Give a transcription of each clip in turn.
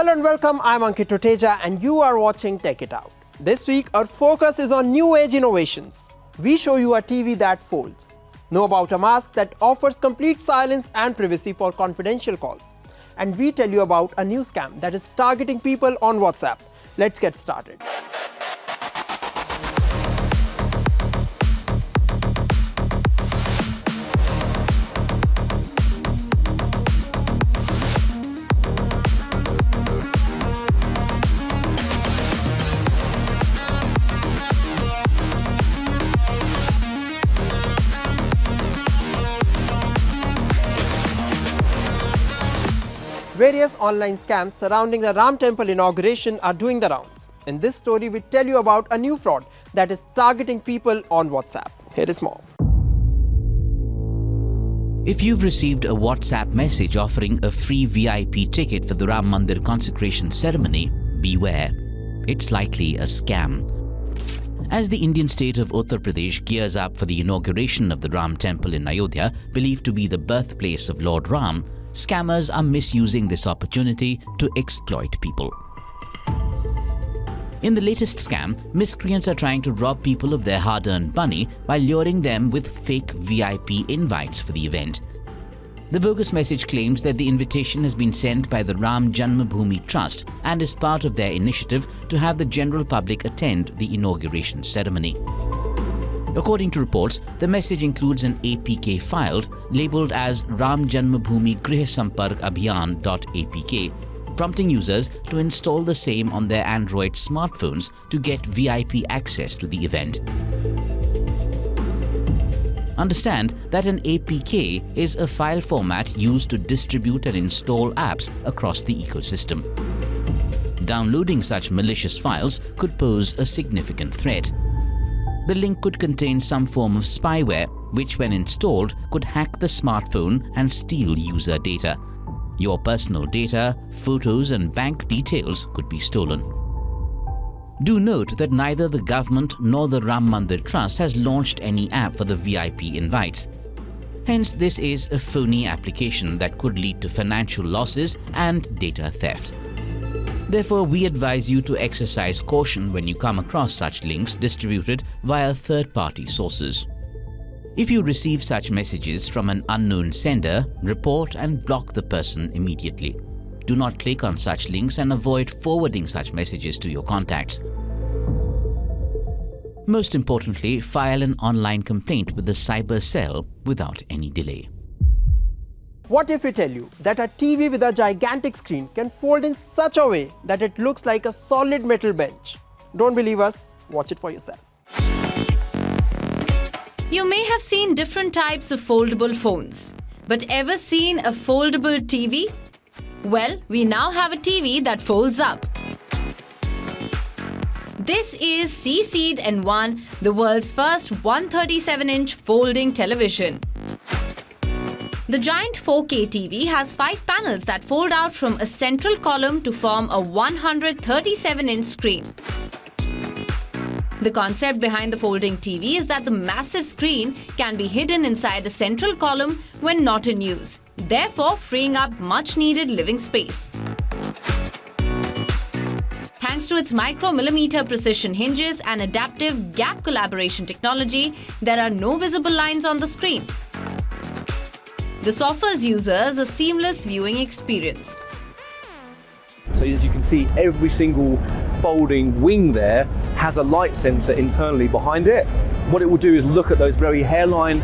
Hello and welcome, I'm Ankit Tuteja and you are watching Tech It Out. This week our focus is on new age innovations. We show you a TV that folds. Know about a mask that offers complete silence and privacy for confidential calls. And we tell you about a new scam that is targeting people on WhatsApp. Let's get started. Various online scams surrounding the Ram Temple inauguration are doing the rounds. In this story, we tell you about a new fraud that is targeting people on WhatsApp. Here is more. If you've received a WhatsApp message offering a free VIP ticket for the Ram Mandir consecration ceremony, beware. It's likely a scam. As the Indian state of Uttar Pradesh gears up for the inauguration of the Ram Temple in Ayodhya, believed to be the birthplace of Lord Ram, scammers are misusing this opportunity to exploit people. In the latest scam, miscreants are trying to rob people of their hard-earned money by luring them with fake VIP invites for the event. The bogus message claims that the invitation has been sent by the Ram Janmabhoomi Trust and is part of their initiative to have the general public attend the inauguration ceremony. According to reports, the message includes an APK file labeled as Ram Janmabhoomi Grih Sampark Abhiyan.apk, prompting users to install the same on their Android smartphones to get VIP access to the event. Understand that an APK is a file format used to distribute and install apps across the ecosystem. Downloading such malicious files could pose a significant threat. The link could contain some form of spyware, which when installed could hack the smartphone and steal user data. Your personal data, photos and bank details could be stolen. Do note that neither the government nor the Ram Mandir Trust has launched any app for the VIP invites. Hence, this is a phony application that could lead to financial losses and data theft. Therefore, we advise you to exercise caution when you come across such links distributed via third-party sources. If you receive such messages from an unknown sender, report and block the person immediately. Do not click on such links and avoid forwarding such messages to your contacts. Most importantly, file an online complaint with the cyber cell without any delay. What if we tell you that a TV with a gigantic screen can fold in such a way that it looks like a solid metal bench? Don't believe us? Watch it for yourself. You may have seen different types of foldable phones, but ever seen a foldable TV? Well, we now have a TV that folds up. This is CC'd N1, the world's first 137-inch folding television. The giant 4K TV has 5 panels that fold out from a central column to form a 137-inch screen. The concept behind the folding TV is that the massive screen can be hidden inside a central column when not in use, therefore freeing up much-needed living space. Thanks to its micro-millimeter precision hinges and adaptive gap collaboration technology, there are no visible lines on the screen. This offers users a seamless viewing experience. So as you can see, every single folding wing there has a light sensor internally behind it. What it will do is look at those very hairline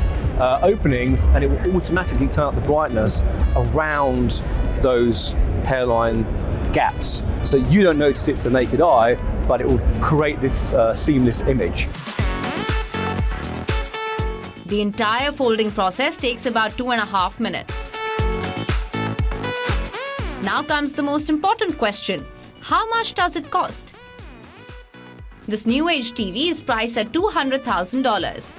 openings, and it will automatically turn up the brightness around those hairline gaps. So you don't notice it's the naked eye, but it will create this seamless image. The entire folding process takes about 2.5 minutes. Now comes the most important question. How much does it cost? This new age TV is priced at $200,000.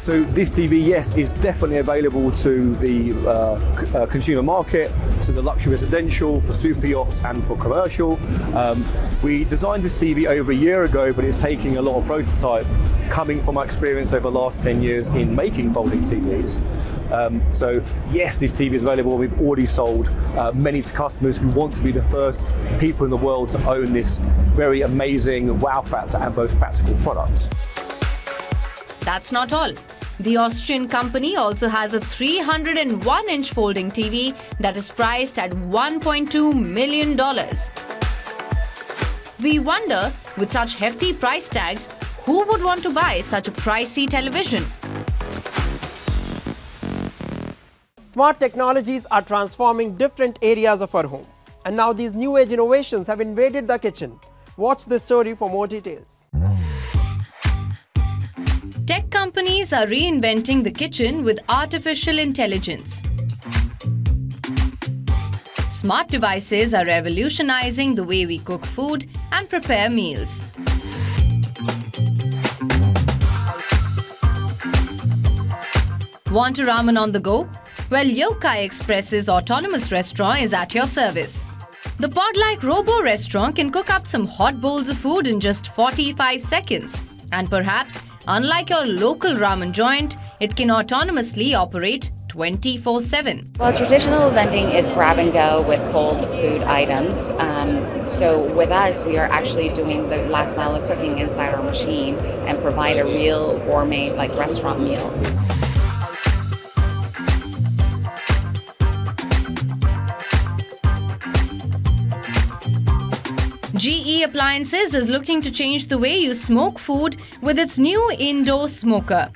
So this TV, yes, is definitely available to the consumer market, to the luxury residential, for super yachts and for commercial. We designed this TV over a year ago, but it's taking a lot of prototype coming from our experience over the last 10 years in making folding TVs. So yes, this TV is available. We've already sold many to customers who want to be the first people in the world to own this very amazing wow factor and both practical product. That's not all. The Austrian company also has a 301-inch folding TV that is priced at $1.2 million. We wonder, with such hefty price tags, who would want to buy such a pricey television? Smart technologies are transforming different areas of our home. And now these new age innovations have invaded the kitchen. Watch this story for more details. Tech companies are reinventing the kitchen with artificial intelligence. Smart devices are revolutionizing the way we cook food and prepare meals. Want a ramen on the go? Well, Yokai Express's autonomous restaurant is at your service. The pod-like robo restaurant can cook up some hot bowls of food in just 45 seconds. And perhaps, unlike your local ramen joint, it can autonomously operate 24/7. Well, traditional vending is grab and go with cold food items. So with us, we are actually doing the last mile of cooking inside our machine and provide a real gourmet restaurant meal. GE Appliances is looking to change the way you smoke food with its new indoor smoker.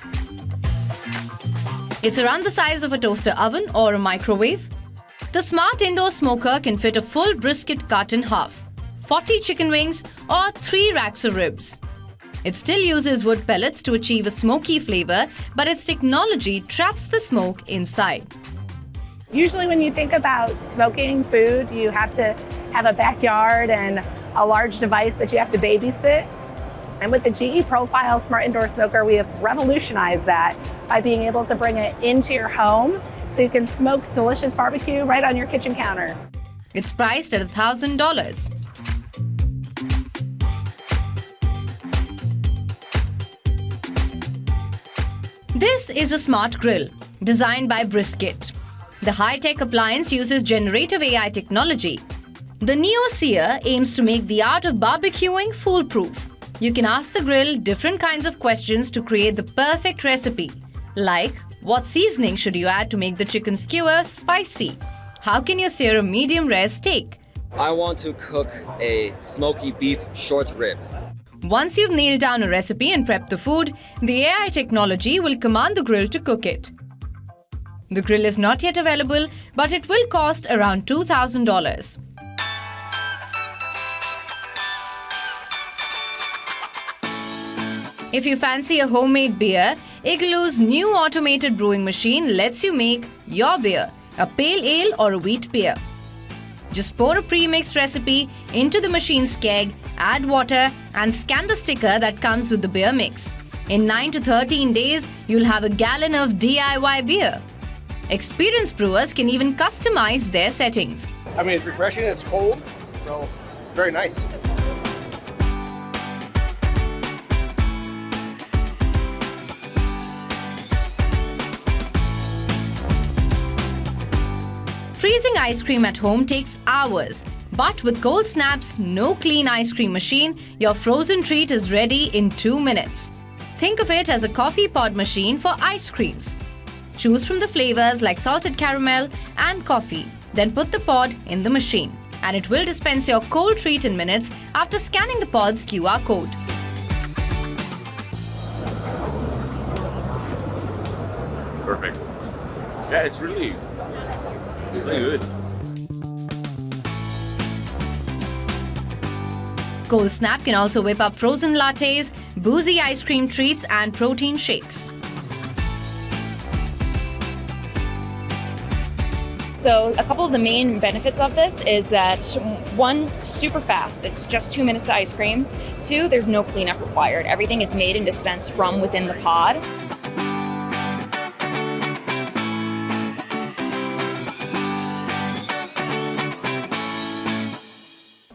It's around the size of a toaster oven or a microwave. The smart indoor smoker can fit a full brisket cut in half, 40 chicken wings or 3 racks of ribs. It still uses wood pellets to achieve a smoky flavor, but its technology traps the smoke inside. Usually when you think about smoking food, you have to have a backyard and a large device that you have to babysit. And with the GE Profile Smart Indoor Smoker, we have revolutionized that by being able to bring it into your home so you can smoke delicious barbecue right on your kitchen counter. It's priced at $1,000. This is a smart grill designed by Brisket. The high-tech appliance uses generative AI technology. The Neo Seer aims to make the art of barbecuing foolproof. You can ask the grill different kinds of questions to create the perfect recipe, like what seasoning should you add to make the chicken skewer spicy? How can you sear a medium rare steak? I want to cook a smoky beef short rib. Once you've nailed down a recipe and prepped the food, the AI technology will command the grill to cook it. The grill is not yet available, but it will cost around $2,000. If you fancy a homemade beer, Igloo's new automated brewing machine lets you make your beer, a pale ale or a wheat beer. Just pour a pre-mixed recipe into the machine's keg, add water, and scan the sticker that comes with the beer mix. In 9 to 13 days, you'll have a gallon of DIY beer. Experienced brewers can even customize their settings. I mean, it's refreshing, it's cold, so very nice. Freezing ice cream at home takes hours, but with Cold Snap's no clean ice cream machine, your frozen treat is ready in 2 minutes. Think of it as a coffee pod machine for ice creams. Choose from the flavors like salted caramel and coffee, then put the pod in the machine, and it will dispense your cold treat in minutes after scanning the pod's QR code. Perfect. Yeah, it's really good. Cold Snap can also whip up frozen lattes, boozy ice cream treats, and protein shakes. So a couple of the main benefits of this is that 1, super fast. It's just 2 minutes to ice cream. 2, there's no cleanup required. Everything is made and dispensed from within the pod.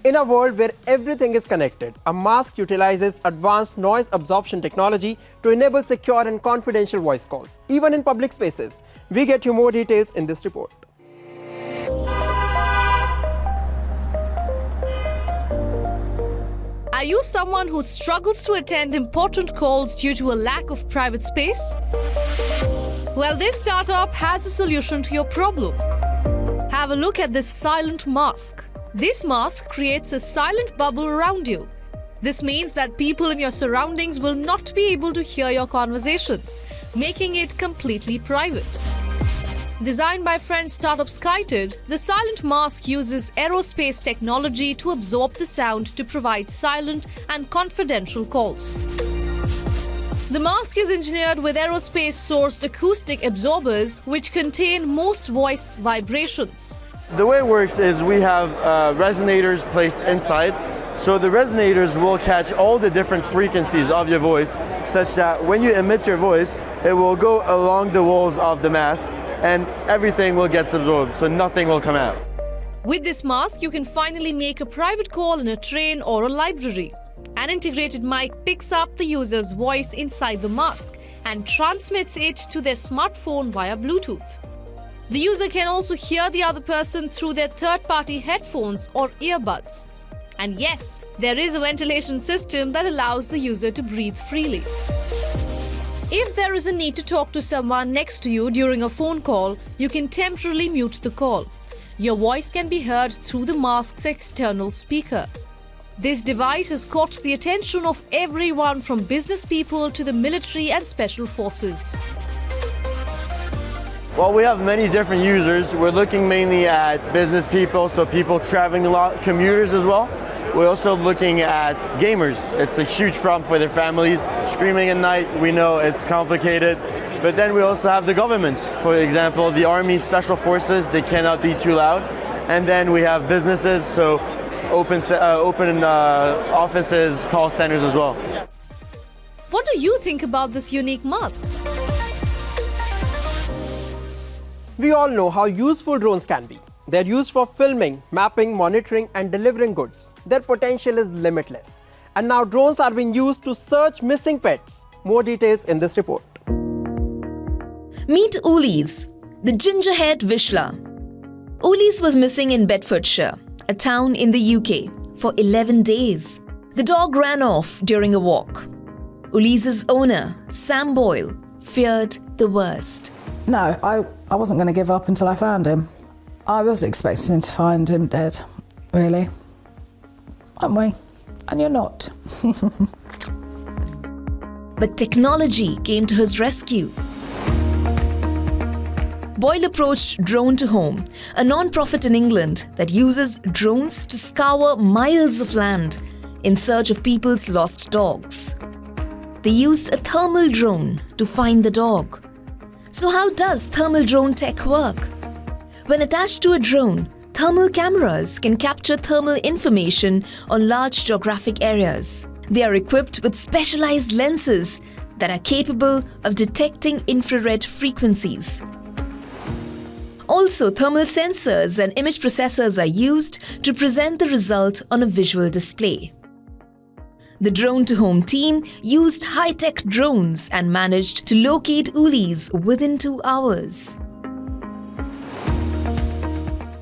In a world where everything is connected, a mask utilizes advanced noise absorption technology to enable secure and confidential voice calls, even in public spaces. We get you more details in this report. Are you someone who struggles to attend important calls due to a lack of private space? Well, this startup has a solution to your problem. Have a look at this silent mask. This mask creates a silent bubble around you. This means that people in your surroundings will not be able to hear your conversations, making it completely private. Designed by French startup Skyted, the silent mask uses aerospace technology to absorb the sound to provide silent and confidential calls. The mask is engineered with aerospace-sourced acoustic absorbers which contain most voice vibrations. The way it works is we have resonators placed inside. So the resonators will catch all the different frequencies of your voice, such that when you emit your voice, it will go along the walls of the mask and everything will get absorbed, so nothing will come out. With this mask, you can finally make a private call in a train or a library. An integrated mic picks up the user's voice inside the mask and transmits it to their smartphone via Bluetooth. The user can also hear the other person through their third-party headphones or earbuds. And yes, there is a ventilation system that allows the user to breathe freely. If there is a need to talk to someone next to you during a phone call, you can temporarily mute the call. Your voice can be heard through the mask's external speaker. This device has caught the attention of everyone from business people to the military and special forces. Well, we have many different users. We're looking mainly at business people, so people traveling a lot, commuters as well. We're also looking at gamers. It's a huge problem for their families. Screaming at night, we know it's complicated. But then we also have the government. For example, the Army Special Forces, they cannot be too loud. And then we have businesses, so open offices, call centers as well. What do you think about this unique mask? We all know how useful drones can be. They're used for filming, mapping, monitoring, and delivering goods. Their potential is limitless. And now drones are being used to search missing pets. More details in this report. Meet Ulis, the gingerhead Vishla. Ulis was missing in Bedfordshire, a town in the UK, for 11 days. The dog ran off during a walk. Ulis's owner, Sam Boyle, feared the worst. No, I wasn't going to give up until I found him. I was expecting to find him dead, really. Aren't we? And you're not. But technology came to his rescue. Boyle approached Drone to Home, a non-profit in England that uses drones to scour miles of land in search of people's lost dogs. They used a thermal drone to find the dog. So how does thermal drone tech work? When attached to a drone, thermal cameras can capture thermal information on large geographic areas. They are equipped with specialized lenses that are capable of detecting infrared frequencies. Also, thermal sensors and image processors are used to present the result on a visual display. The Drone to Home team used high-tech drones and managed to locate Ulis within 2 hours.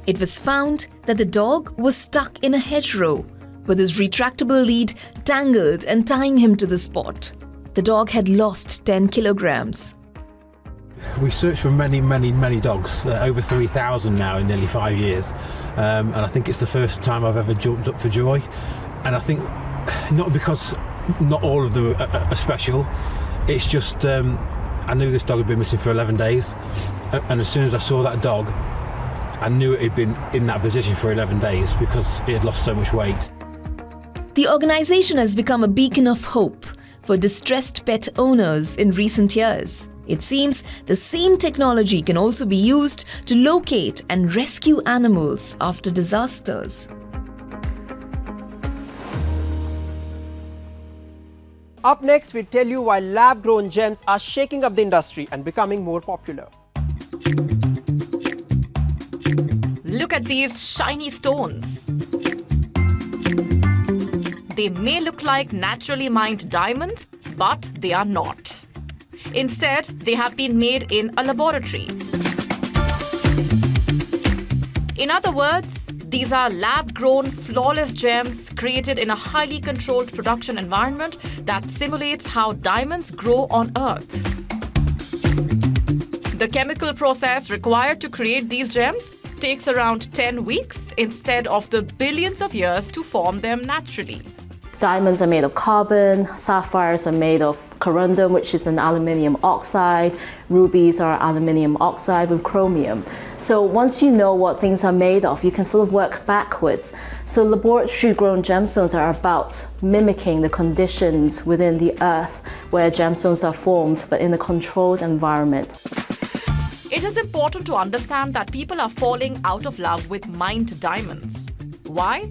It was found that the dog was stuck in a hedgerow, with his retractable lead tangled and tying him to the spot. The dog had lost 10 kilograms. We searched for many dogs, over 3,000 now in nearly 5 years. And I think it's the first time I've ever jumped up for joy. And I think not because not all of them are special, it's just I knew this dog had been missing for 11 days. And as soon as I saw that dog, I knew it had been in that position for 11 days because it had lost so much weight. The organization has become a beacon of hope for distressed pet owners in recent years. It seems the same technology can also be used to locate and rescue animals after disasters. Up next, we tell you why lab-grown gems are shaking up the industry and becoming more popular. Look at these shiny stones. they may look like naturally mined diamonds, but they are not. Instead, they have been made in a laboratory. In other words, these are lab-grown, flawless gems created in a highly controlled production environment that simulates how diamonds grow on Earth. The chemical process required to create these gems takes around 10 weeks instead of the billions of years to form them naturally. Diamonds are made of carbon, sapphires are made of corundum, which is an aluminium oxide, rubies are aluminium oxide with chromium. So once you know what things are made of, you can sort of work backwards. So laboratory-grown gemstones are about mimicking the conditions within the earth where gemstones are formed, but in a controlled environment. It is important to understand that people are falling out of love with mined diamonds. Why?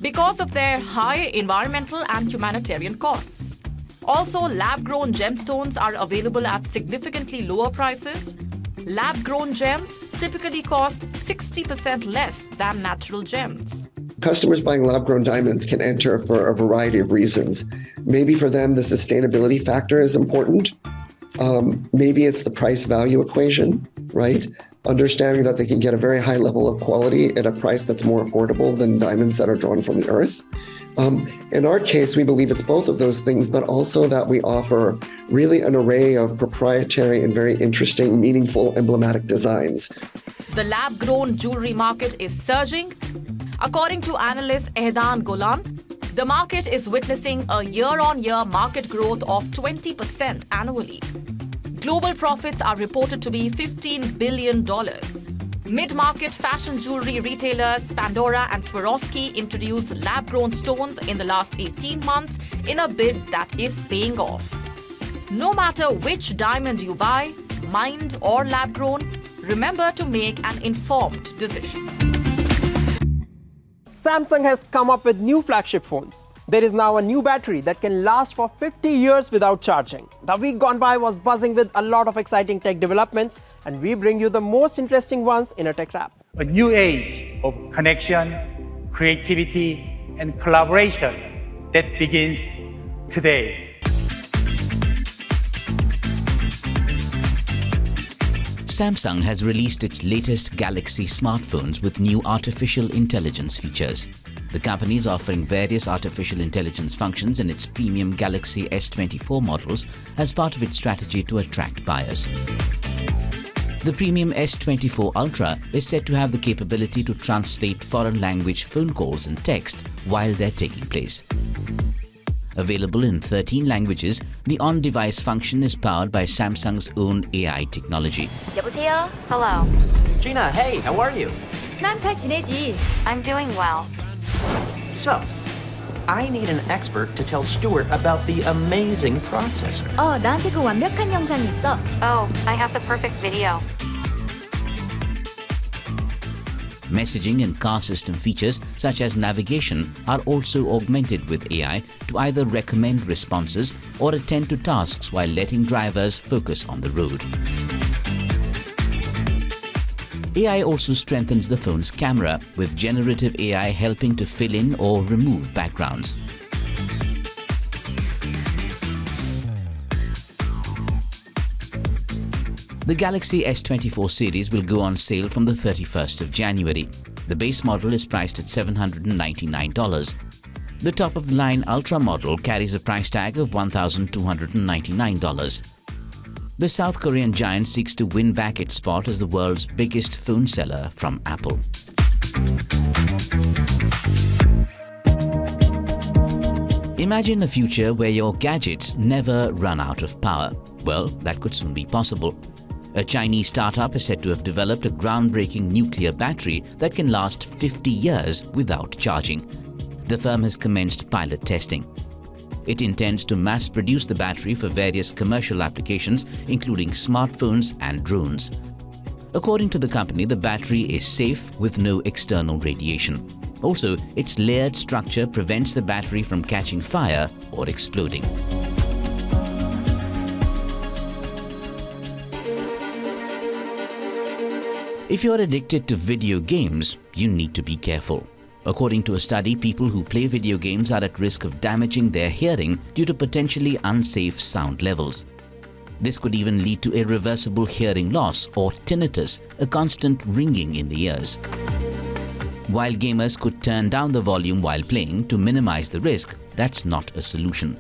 Because of their high environmental and humanitarian costs. Also, lab-grown gemstones are available at significantly lower prices. Lab-grown gems typically cost 60% less than natural gems. Customers buying lab-grown diamonds can enter for a variety of reasons. Maybe for them, the sustainability factor is important. Maybe it's the price-value equation, right? Understanding that they can get a very high level of quality at a price that's more affordable than diamonds that are drawn from the earth. In our case, we believe it's both of those things, but also that we offer really an array of proprietary and very interesting, meaningful, emblematic designs. The lab-grown jewelry market is surging. According to analyst Ehdan Golan, the market is witnessing a year-on-year market growth of 20% annually. Global profits are reported to be $15 billion. Mid-market fashion jewelry retailers Pandora and Swarovski introduced lab-grown stones in the last 18 months in a bid that is paying off. No matter which diamond you buy, mined or lab-grown, remember to make an informed decision. Samsung has come up with new flagship phones. There is now a new battery that can last for 50 years without charging. The week gone by was buzzing with a lot of exciting tech developments, and we bring you the most interesting ones in a tech wrap. A new age of connection, creativity, and collaboration that begins today. Samsung has released its latest Galaxy smartphones with new artificial intelligence features. The company is offering various artificial intelligence functions in its premium Galaxy S24 models as part of its strategy to attract buyers. The premium S24 Ultra is said to have the capability to translate foreign language phone calls and text while they're taking place. Available in 13 languages, the on-device function is powered by Samsung's own AI technology. 여보세요? Hello. Gina, hey, how are you? 난 잘 지내지. I'm doing well. So, I need an expert to tell Stuart about the amazing processor. 나한테 그 완벽한 영상이 있어. Oh, I have the perfect video. Messaging and car system features such as navigation are also augmented with AI to either recommend responses or attend to tasks while letting drivers focus on the road. AI also strengthens the phone's camera, with generative AI helping to fill in or remove backgrounds. The Galaxy S24 series will go on sale from the 31st of January. The base model is priced at $799. The top-of-the-line Ultra model carries a price tag of $1,299. The South Korean giant seeks to win back its spot as the world's biggest phone seller from Apple. Imagine a future where your gadgets never run out of power. Well, that could soon be possible. A Chinese startup is said to have developed a groundbreaking nuclear battery that can last 50 years without charging. The firm has commenced pilot testing. It intends to mass-produce the battery for various commercial applications, including smartphones and drones. According to the company, the battery is safe with no external radiation. Also, its layered structure prevents the battery from catching fire or exploding. If you're addicted to video games, you need to be careful. According to a study, people who play video games are at risk of damaging their hearing due to potentially unsafe sound levels. This could even lead to irreversible hearing loss or tinnitus, a constant ringing in the ears. While gamers could turn down the volume while playing to minimize the risk, that's not a solution.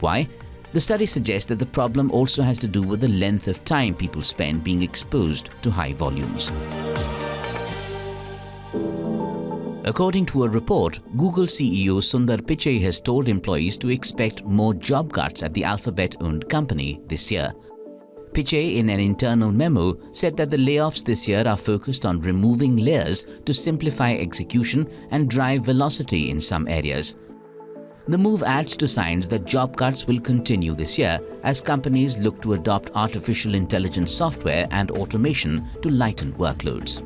Why? The study suggests that the problem also has to do with the length of time people spend being exposed to high volumes. According to a report, Google CEO Sundar Pichai has told employees to expect more job cuts at the Alphabet-owned company this year. Pichai, in an internal memo, said that the layoffs this year are focused on removing layers to simplify execution and drive velocity in some areas. The move adds to signs that job cuts will continue this year as companies look to adopt artificial intelligence software and automation to lighten workloads.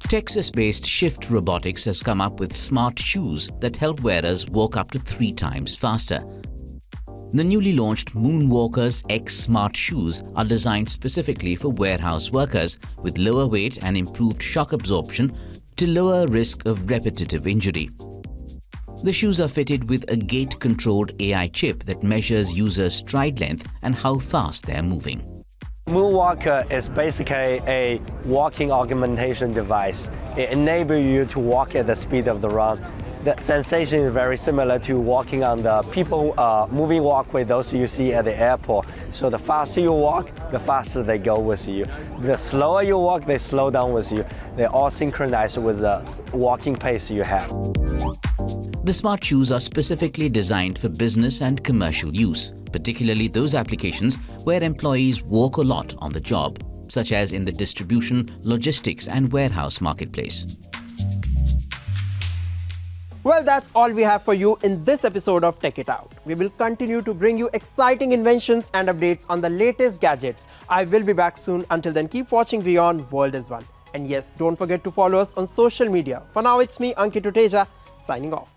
Texas-based Shift Robotics has come up with smart shoes that help wearers walk up to 3 times faster. The newly launched Moonwalkers X Smart Shoes are designed specifically for warehouse workers with lower weight and improved shock absorption to lower risk of repetitive injury. The shoes are fitted with a gait-controlled AI chip that measures users' stride length and how fast they are moving. Moonwalker is basically a walking augmentation device. It enables you to walk at the speed of the run. The sensation is very similar to walking on the moving walkway, those you see at the airport. So the faster you walk, the faster they go with you. The slower you walk, they slow down with you. They all synchronize with the walking pace you have. The smart shoes are specifically designed for business and commercial use, particularly those applications where employees walk a lot on the job, such as in the distribution, logistics, and warehouse marketplace. Well, that's all we have for you in this episode of Tech It Out. We will continue to bring you exciting inventions and updates on the latest gadgets. I will be back soon. Until then, keep watching WION World is One. And yes, don't forget to follow us on social media. For now, it's me, Ankit Tuteja, signing off.